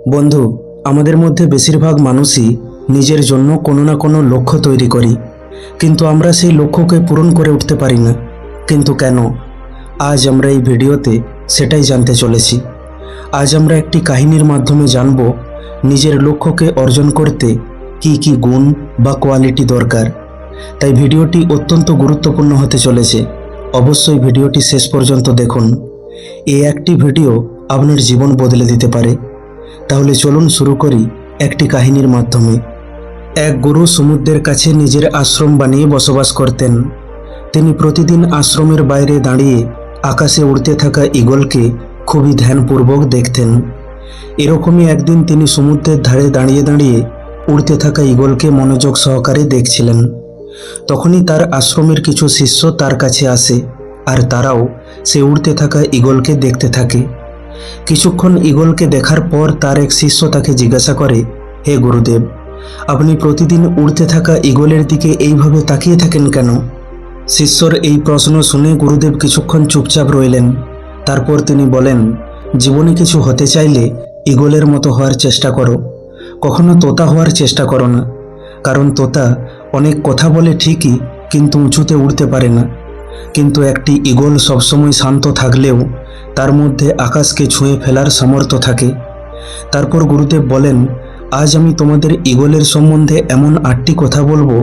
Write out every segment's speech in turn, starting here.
বন্ধু, আমাদের মধ্যে বেশিরভাগ মানুষই নিজের জন্য কোনো না কোনো লক্ষ্য তৈরি করি, কিন্তু আমরা সেই লক্ষ্যকে পূরণ করে উঠতে পারি না। কিন্তু কেন? আজ আমরা এই ভিডিওতে সেটাই জানতে চলেছি। আজ আমরা একটি কাহিনীর মাধ্যমে জানব নিজের লক্ষ্যকে অর্জন করতে কি কি গুণ বা কোয়ালিটি দরকার। তাই ভিডিওটি অত্যন্ত গুরুত্বপূর্ণ হতে চলেছে। অবশ্যই ভিডিওটি শেষ পর্যন্ত দেখুন। এই একটি ভিডিও আপনার জীবন বদলে দিতে পারে। তাহলে চলুন শুরু করি একটি কাহিনীর মাধ্যমে। এক গুরু সমুদ্রের কাছে নিজের আশ্রম বানিয়ে বসবাস করতেন। তিনি প্রতিদিন আশ্রমের বাইরে দাঁড়িয়ে আকাশে উড়তে থাকা ঈগলকে খুবই ধ্যানপূর্বক দেখতেন। এরকমই একদিন তিনি সমুদ্রের ধারে দাঁড়িয়ে দাঁড়িয়ে উড়তে থাকা ঈগলকে মনোযোগ সহকারে দেখছিলেন। তখনই তার আশ্রমের কিছু শিষ্য তার কাছে আসে, আর তারাও সে উড়তে থাকা ঈগলকে দেখতে থাকে। কিছুক্ষণ ঈগলকে দেখার পর তার এক শিষ্য তাকে জিজ্ঞাসা করে, হে গুরুদেব, আপনি প্রতিদিন উড়তে থাকা ঈগলের দিকে এইভাবে তাকিয়ে থাকেন কেন? শিষ্যর এই প্রশ্ন শুনে গুরুদেব কিছুক্ষণ চুপচাপ রইলেন। তারপর তিনি বলেন, জীবনে কিছু হতে চাইলে ঈগলের মতো হওয়ার চেষ্টা করো, কখনো তোতা হওয়ার চেষ্টা করো না। কারণ তোতা অনেক কথা বলে ঠিকই, কিন্তু উঁচুতে উড়তে পারে না। কিন্তু একটি ঈগল সবসময় শান্ত থাকলেও তার মধ্যে আকাশকে ছুঁয়ে ফেলার সামর্থ্য থাকে। তারপর গুরুদেব বলেন, আজ আমি তোমাদের ঈগলের সম্বন্ধে এমন 8টি কথা বলবো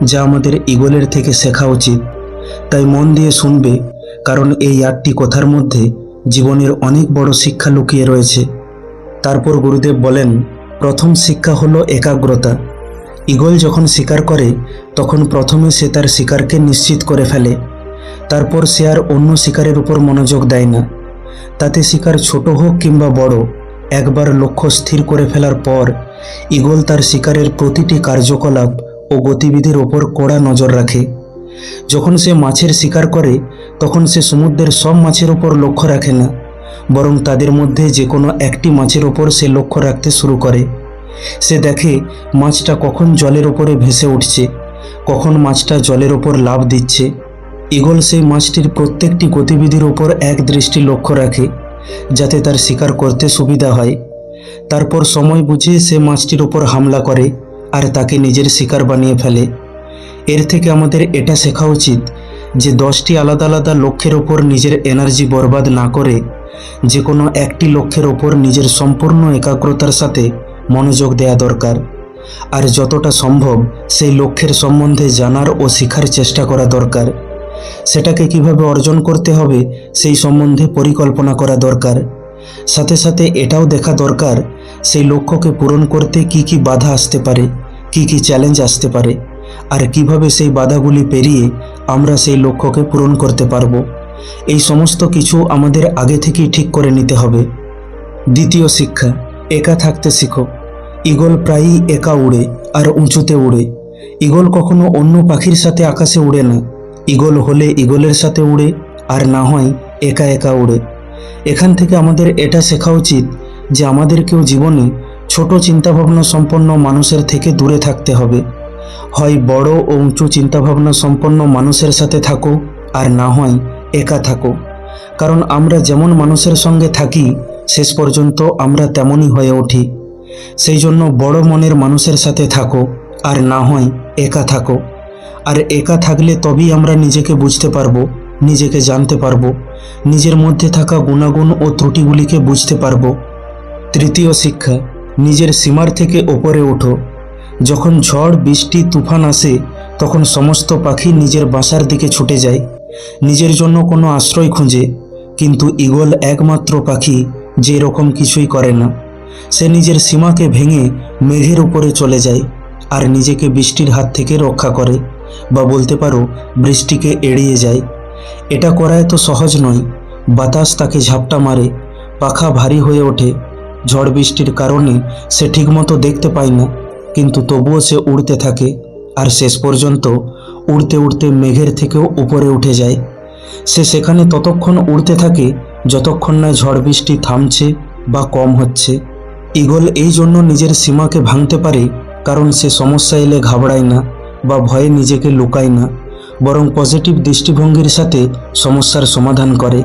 যা আমাদের ঈগলের থেকে শেখা উচিত। তাই মন দিয়ে শুনবে, কারণ এই 8টি কথার মধ্যে জীবনের অনেক বড় শিক্ষা লুকিয়ে রয়েছে। তারপর গুরুদেব বলেন, প্রথম শিক্ষা হলো একাগ্রতা। ঈগল যখন শিকার করে তখন প্রথমে সে তার শিকারকে নিশ্চিত করে ফেলে। তারপর সে আর অন্য শিকারের উপর মনোযোগ দেয় না। তাতে শিকার ছোট হোক কিংবা বড়, একবার লক্ষ্য স্থির করে ফেলার পর ঈগল তার শিকারের প্রতিটি কার্যকলাপ ও গতিবিধির ওপর কড়া নজর রাখে। যখন সে মাছের শিকার করে তখন সে সমুদ্রের সব মাছের ওপর লক্ষ্য রাখে না, বরং তাদের মধ্যে যে কোনো একটি মাছের ওপর সে লক্ষ্য রাখতে শুরু করে। সে দেখে মাছটা কখন জলের ওপরে ভেসে উঠছে, কখন মাছটা জলের ওপর লাফ দিচ্ছে। ঈগল সেই মাছটির প্রত্যেকটি গতিবিধির ওপর এক দৃষ্টি লক্ষ্য রাখে, যাতে তার শিকার করতে সুবিধা হয়। তারপর সময় বুঝে সে মাছটির ওপর হামলা করে আর তাকে নিজের শিকার বানিয়ে ফেলে। এর থেকে আমাদের এটা শেখা উচিত যে 10টি আলাদা আলাদা লক্ষ্যের ওপর নিজের এনার্জি বরবাদ না করে যে কোনো একটি লক্ষ্যের ওপর নিজের সম্পূর্ণ একাগ্রতার সাথে মনোযোগ দেওয়া দরকার। আর যতটা সম্ভব সেই লক্ষ্যের সম্বন্ধে জানার ও শেখার চেষ্টা করা দরকার। সেটাকে কিভাবে অর্জন করতে হবে সেই সম্বন্ধে পরিকল্পনা করা দরকার। সাথে সাথে এটাও দেখা দরকার সেই লক্ষ্যকে পূরণ করতে কি কি বাধা আসতে পারে, কি কি চ্যালেঞ্জ আসতে পারে, আর কিভাবে সেই বাধাগুলি পেরিয়ে আমরা সেই লক্ষ্যকে পূরণ করতে পারবো। এই সমস্ত কিছু আমাদের আগে থেকেই ঠিক করে নিতে হবে। দ্বিতীয় শিক্ষা, একা থাকতে শিখো। ঈগল প্রায়ই একা উড়ে আর উঁচুতে উড়ে। ঈগল কখনো অন্য পাখির সাথে আকাশে উড়ে না। ঈগল হলে ঈগলের সাথে উড়ে, আর না হয় একা একা উড়ে। এখান থেকে আমাদের এটা শেখা উচিত যে আমাদেরকেও জীবনে ছোট চিন্তাভাবনা সম্পন্ন মানুষের থেকে দূরে থাকতে হবে। হয় বড় ও উঁচু চিন্তাভাবনা সম্পন্ন মানুষের সাথে থাকো, আর না হয় একা থাকো। কারণ আমরা যেমন মানুষের সঙ্গে থাকি শেষ পর্যন্ত আমরা তেমনই হয়ে উঠি। সেই জন্য বড় মনের মানুষের সাথে থাকো, আর না হয় একা থাকো। আর একা থাকলে তবেই আমরা নিজেকে বুঝতে পারবো, নিজেকে জানতে পারবো, নিজের মধ্যে থাকা গুণাগুণ ও ত্রুটিগুলিকে বুঝতে পারবো। তৃতীয় শিক্ষা, নিজের সীমার থেকে ওপরে ওঠো। যখন ঝড় বৃষ্টি তুফান আসে তখন সমস্ত পাখি নিজের বাসার দিকে ছুটে যায়, নিজের জন্য কোনো আশ্রয় খুঁজে। কিন্তু ঈগল একমাত্র পাখি যে এরকম কিছুই করে না। সে নিজের সীমাকে ভেঙে মেঘের উপরে চলে যায় আর নিজেকে বৃষ্টির হাত থেকে রক্ষা করে, বা বলতে পারো বৃষ্টিকে এড়িয়ে যায়। এটা করা এত সহজ নয়। বাতাস তাকে ঝাপটা মারে, পাখা ভারী হয়ে ওঠে, ঝড় বৃষ্টির কারণে সে ঠিকমতো দেখতে পায় না, কিন্তু তবুও সে উড়তে থাকে। আর শেষ পর্যন্ত উড়তে উড়তে মেঘের থেকেও উপরে উঠে যায়। সে সেখানে ততক্ষণ উড়তে থাকে যতক্ষণ না ঝড় বৃষ্টি থামছে বা কম হচ্ছে। ঈগল এই জন্য নিজের সীমাকে ভাঙতে পারে কারণ সে সমস্যা এলে ঘাবড়ায় না বা ভয়ে নিজেকে লুকায় না, বরং পজিটিভ দৃষ্টিভঙ্গির সাথে সমস্যার সমাধান করে।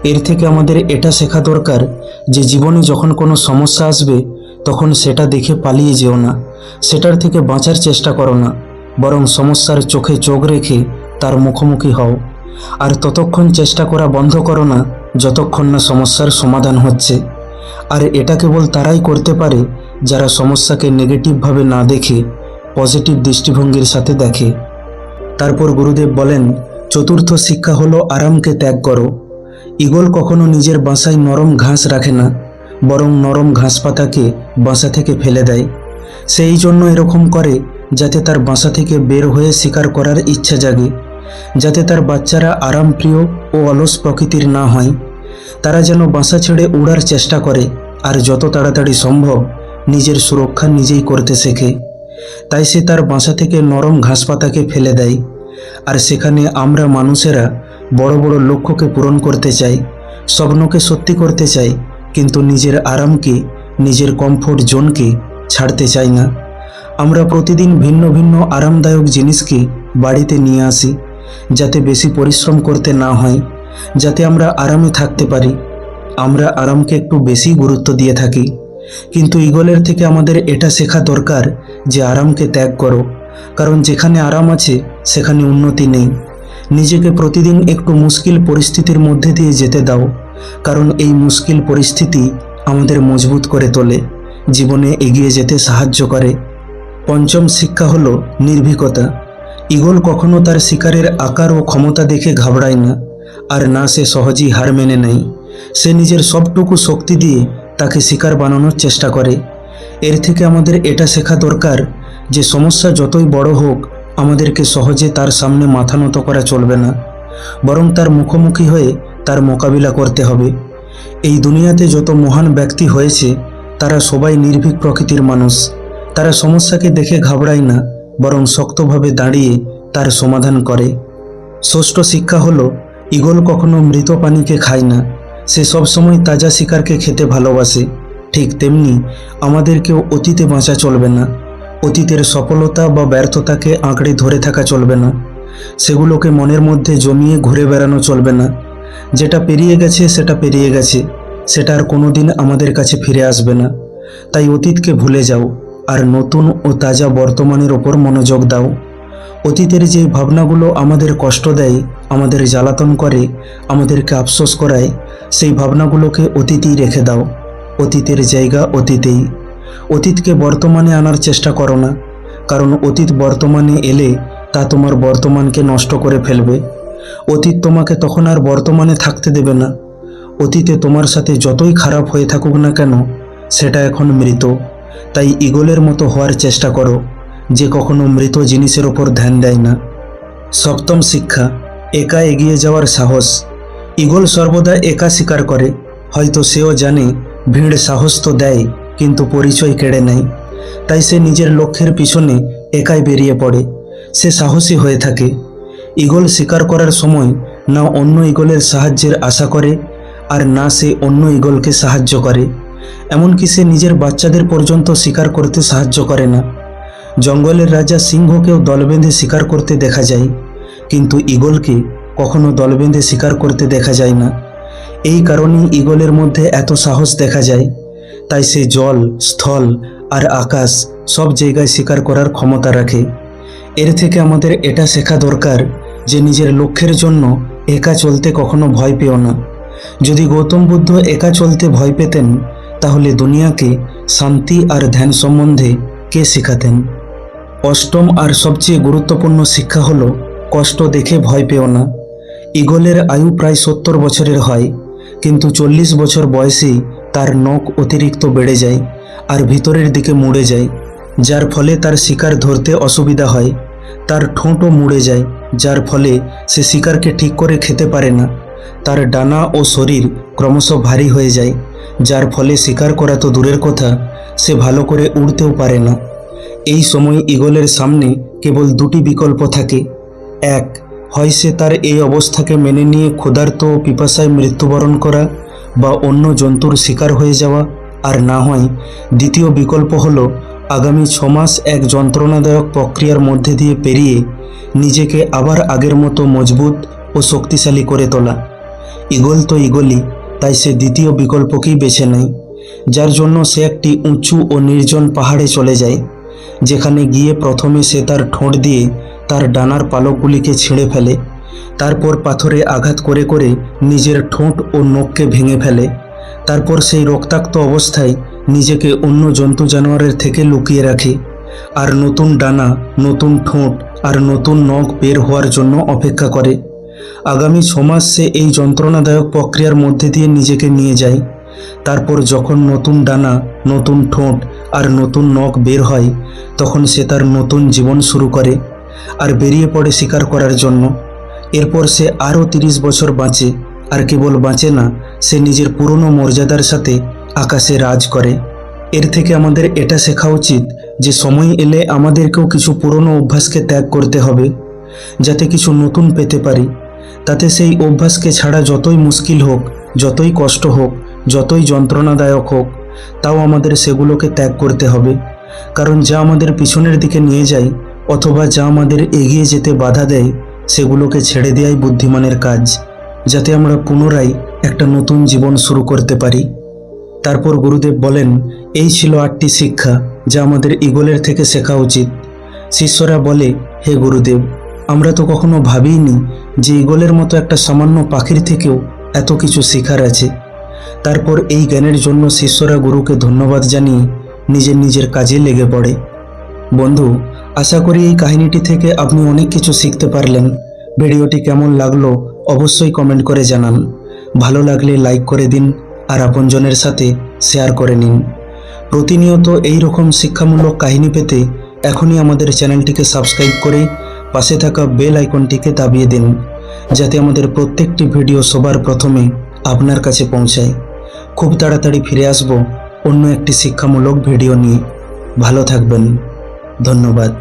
এর থেকে আমাদের এটা শেখা দরকার যে জীবনে যখন কোনো সমস্যা আসবে তখন সেটা দেখে পালিয়ে যেও না, সেটার থেকে বাঁচার চেষ্টা করো না, বরং সমস্যার চোখে চোখ রেখে তার মুখোমুখি হও। আর ততক্ষণ চেষ্টা করা বন্ধ করো না যতক্ষণ না সমস্যার সমাধান হচ্ছে। আর এটা কেবল তারাই করতে পারে যারা সমস্যাকে নেগেটিভভাবে না দেখে পজিটিভ দৃষ্টিভঙ্গির সাথে দেখে। তারপর গুরুদেব বলেন, চতুর্থ শিক্ষা হলো আরামকে ত্যাগ করো। ঈগল কখনো নিজের বাসায় নরম ঘাস রাখে না, বরং নরম ঘাস পাতাকে বাসা থেকে ফেলে দেয়। সেই জন্য এরকম করে যাতে তার বাসা থেকে বের হয়ে শিকার করার ইচ্ছা জাগে, যাতে তার বাচ্চারা আরামপ্রিয় ও অলস প্রকৃতির না হয়। তারা যেন বাসা ছেড়ে উড়ার চেষ্টা করে আর যত তাড়াতাড়ি সম্ভব নিজের সুরক্ষা নিজেই করতে শেখে। তাই সে তার বাসা থেকে নরম ঘাস পাতাকে ফেলে দেয়। আর সেখানে আমরা মানুষেরা বড় বড় লক্ষ্যকে পূরণ করতে চাই, স্বপ্নকে সত্যি করতে চাই, কিন্তু নিজের আরামকে, নিজের কমফোর্ট জোনকে ছাড়তে চাই না। আমরা প্রতিদিন ভিন্ন ভিন্ন আরামদায়ক জিনিসকে বাড়িতে নিয়ে আসি, যাতে বেশি পরিশ্রম করতে না হয়, যাতে আমরা আরামে থাকতে পারি। আমরা আরামকে একটু বেশি গুরুত্ব দিয়ে থাকি। কিন্তু ঈগলের থেকে আমাদের এটা শেখা দরকার যে আরামকে ত্যাগ করো, কারণ যেখানে আরাম আছে সেখানে উন্নতি নেই। নিজেকে প্রতিদিন একটু মুশকিল পরিস্থিতির মধ্যে দিয়ে যেতে দাও, কারণ এই মুশকিল পরিস্থিতি আমাদের মজবুত করে তোলে, জীবনে এগিয়ে যেতে সাহায্য করে। পঞ্চম শিক্ষা হলো নির্ভীকতা। ঈগল কখনো তার শিকারের আকার ও ক্ষমতা দেখে ঘাবড়ায় না, আর না সে সহজেই হার মেনে নেয়। সে নিজের সবটুকু শক্তি দিয়ে তাকে শিকার বানানোর চেষ্টা করে। এর থেকে আমাদের এটা শেখা দরকার যে সমস্যা যতই বড় হোক, আমাদেরকে সহজে তার সামনে মাথা নত করা চলবে না, বরং তার মুখোমুখি হয়ে তার মোকাবিলা করতে হবে। এই দুনিয়াতে যত মহান ব্যক্তি হয়েছে তারা সবাই নির্ভীক প্রকৃতির মানুষ। তারা সমস্যাকে দেখে ঘাবড়ায় না, বরং শক্তভাবে দাঁড়িয়ে তার সমাধান করে। ষষ্ঠ শিক্ষা হলো ঈগল কখনো মৃত প্রাণীকে খায় না, সে সবসময় তাজা শিকারকে খেতে ভালোবাসে। ঠিক তেমনি আমাদেরকেও অতীতে বাঁচা চলবে না, অতীতের সফলতা বা ব্যর্থতাকে আঁকড়ে ধরে থাকা চলবে না, সেগুলোকে মনের মধ্যে জমিয়ে ঘুরে বেড়ানো চলবে না। যেটা পেরিয়ে গেছে সেটা পেরিয়ে গেছে, সেটা আর কোনোদিন আমাদের কাছে ফিরে আসবে না। তাই অতীতকে ভুলে যাও আর নতুন ও তাজা বর্তমানের ওপর মনোযোগ দাও। অতীতের যে ভাবনাগুলো আমাদের কষ্ট দেয়, আমাদের জ্বালাতন করে, আমাদেরকে আফসোস করায়, সেই ভাবনাগুলোকে অতীতেই রেখে দাও। অতীতের জায়গা অতীতেই। অতীতকে বর্তমানে আনার চেষ্টা করো না, কারণ অতীত বর্তমানে এলে তা তোমার বর্তমানকে নষ্ট করে ফেলবে। অতীত তোমাকে তখন আর বর্তমানে থাকতে দেবে না। অতীতে তোমার সাথে যতই খারাপ হয়ে থাকুক না কেন, সেটা এখন মৃত। তাই ঈগলের মতো হওয়ার চেষ্টা করো, যে কখনো মৃত জিনিসের ওপর ধ্যান দেয় না। সপ্তম শিক্ষা, একা এগিয়ে যাওয়ার সাহস। ঈগল সর্বদা একা শিকার করে। হয়তো সেও জানে ভিড় সাহস তো দেয়, কিন্তু পরিচয় কেড়ে নেয়। তাই সে নিজের লক্ষ্যের পিছনে একাই বেরিয়ে পড়ে। সে সাহসী হয়ে থাকে। ঈগল শিকার করার সময় না অন্য ঈগলের সাহায্যের আশা করে, আর না সে অন্য ঈগলকে সাহায্য করে। এমনকি সে নিজের বাচ্চাদের পর্যন্ত শিকার করতে সাহায্য করে না। জঙ্গলের রাজা সিংহকেও দল বেঁধে শিকার করতে দেখা যায়, কিন্তু ঈগলকে কখনো দল বেঁধে শিকার করতে দেখা যায় না। এই কারণেই ঈগলের মধ্যে এত সাহস দেখা যায়। তাই সে জল, স্থল আর আকাশ সব জায়গায় শিকার করার ক্ষমতা রাখে। এর থেকে আমাদের এটা শেখা দরকার যে নিজের লক্ষ্যের জন্য একা চলতে কখনো ভয় পেও না। যদি গৌতম বুদ্ধ একা চলতে ভয় পেতেন, তাহলে দুনিয়াকে শান্তি আর ধ্যান সম্বন্ধে কে শেখাতেন? অষ্টম আর সবচেয়ে গুরুত্বপূর্ণ শিক্ষা হলো কষ্ট দেখে ভয় পেও না। ঈগলের আয়ু প্রায় 70 বছরের হয়, কিন্তু 40 বছর বয়সেই তার নখ অতিরিক্ত বেড়ে যায় আর ভিতরের দিকে মুড়ে যায়, যার ফলে তার শিকার ধরতে অসুবিধা হয়। তার ঠোঁটও মুড়ে যায়, যার ফলে সে শিকারকে ঠিক করে খেতে পারে না। তার ডানা ও শরীর ক্রমশ ভারী হয়ে যায়, যার ফলে শিকার করা তো দূরের কথা, সে ভালো করে উড়তেও পারে না। এই সময় ঈগলের সামনে কেবল দুটি বিকল্প থাকে। এক, হয় সে তার এই অবস্থাকে মেনে নিয়ে ক্ষুধার্ত ও পিপাসায় মৃত্যুবরণ করা বা অন্য জন্তুর শিকার হয়ে যাওয়া, আর না হয় দ্বিতীয় বিকল্প হলো আগামী 6 মাস এক যন্ত্রণাদায়ক প্রক্রিয়ার মধ্যে দিয়ে পেরিয়ে নিজেকে আবার আগের মতো মজবুত ও শক্তিশালী করে তোলা। ঈগল তো ঈগলই, তাই সে দ্বিতীয় বিকল্পকেই বেছে নেয়, যার জন্য সে একটি উঁচু ও নির্জন পাহাড়ে চলে যায়, যেখানে গিয়ে প্রথমে সে তার ঠোঁট দিয়ে তার ডানার পালকগুলিকে ছিঁড়ে ফেলে, তারপর পাথরে আঘাত করে করে নিজের ঠোঁট ও নখকে ভেঙে ফেলে। তারপর সেই রক্তাক্ত অবস্থায় নিজেকে অন্য জন্তু জানোয়ারের থেকে লুকিয়ে রাখে, আর নতুন ডানা, নতুন ঠোঁট আর নতুন নখ বের হওয়ার জন্য অপেক্ষা করে। আগামী 6 মাস সে এই যন্ত্রণাদায়ক প্রক্রিয়ার মধ্যে দিয়ে নিজেকে নিয়ে যায়। তারপর যখন নতুন ডানা, নতুন ঠোঁট আর নতুন নখ বের হয়, তখন সে তার নতুন জীবন শুরু করে আর বেরিয়ে পড়ে শিকার করার জন্য। এরপর সে আরও 30 বছর বাঁচে, আর কেবল বাঁচে না, সে নিজের পুরনো মর্যাদার সাথে আকাশে রাজ করে। এর থেকে আমাদের এটা শেখা উচিত যে সময় এলে আমাদেরকেও কিছু পুরনো অভ্যাসকে ত্যাগ করতে হবে, যাতে কিছু নতুন পেতে পারি। তাতে সেই অভ্যাসকে ছাড়া যতই মুশকিল হোক, যতই কষ্ট হোক, যতই যন্ত্রণাদায়ক হোক, তাও আমাদের সেগুলোকে ত্যাগ করতে হবে। কারণ যা আমাদের পিছনের দিকে নিয়ে যায় অথবা যা আমাদের এগিয়ে যেতে বাধা দেয়, সেগুলোকে ছেড়ে দেওয়াই বুদ্ধিমানের কাজ, যাতে আমরা পুনরায় একটা নতুন জীবন শুরু করতে পারি। তারপর গুরুদেব বলেন, এই ছিল 8টি শিক্ষা যা আমাদের ঈগলের থেকে শেখা উচিত। শিষ্যরা বলে, হে গুরুদেব, আমরা তো কখনো ভাবিনি যে ঈগলের মতো একটা সামান্য পাখির থেকেও এত কিছু শেখার আছে। তারপর এই জ্ঞানের জন্য শিষ্যরা গুরুকে ধন্যবাদ জানিয়ে নিজের নিজের কাজে লেগে পড়ে। বন্ধু, আশা করি এই কাহিনীটি থেকে আপনি অনেক কিছু শিখতে পারলেন। ভিডিওটি কেমন লাগলো অবশ্যই কমেন্ট করে জানান। ভালো লাগলে লাইক করে দিন আর আপনজনের সাথে শেয়ার করে নিন। প্রতিনিয়ত এই রকম শিক্ষামূলক কাহিনী পেতে এখনই আমাদের চ্যানেলটিকে সাবস্ক্রাইব করে পাশে থাকা বেল আইকনটিকে দাবিয়ে দিন, যাতে আমাদের প্রত্যেকটি ভিডিও সবার প্রথমে আপনার কাছে পৌঁছায়। খুব তাড়াতাড়ি ফিরে আসব অন্য একটি শিক্ষামূলক ভিডিও নিয়ে। ভালো থাকবেন। ধন্যবাদ।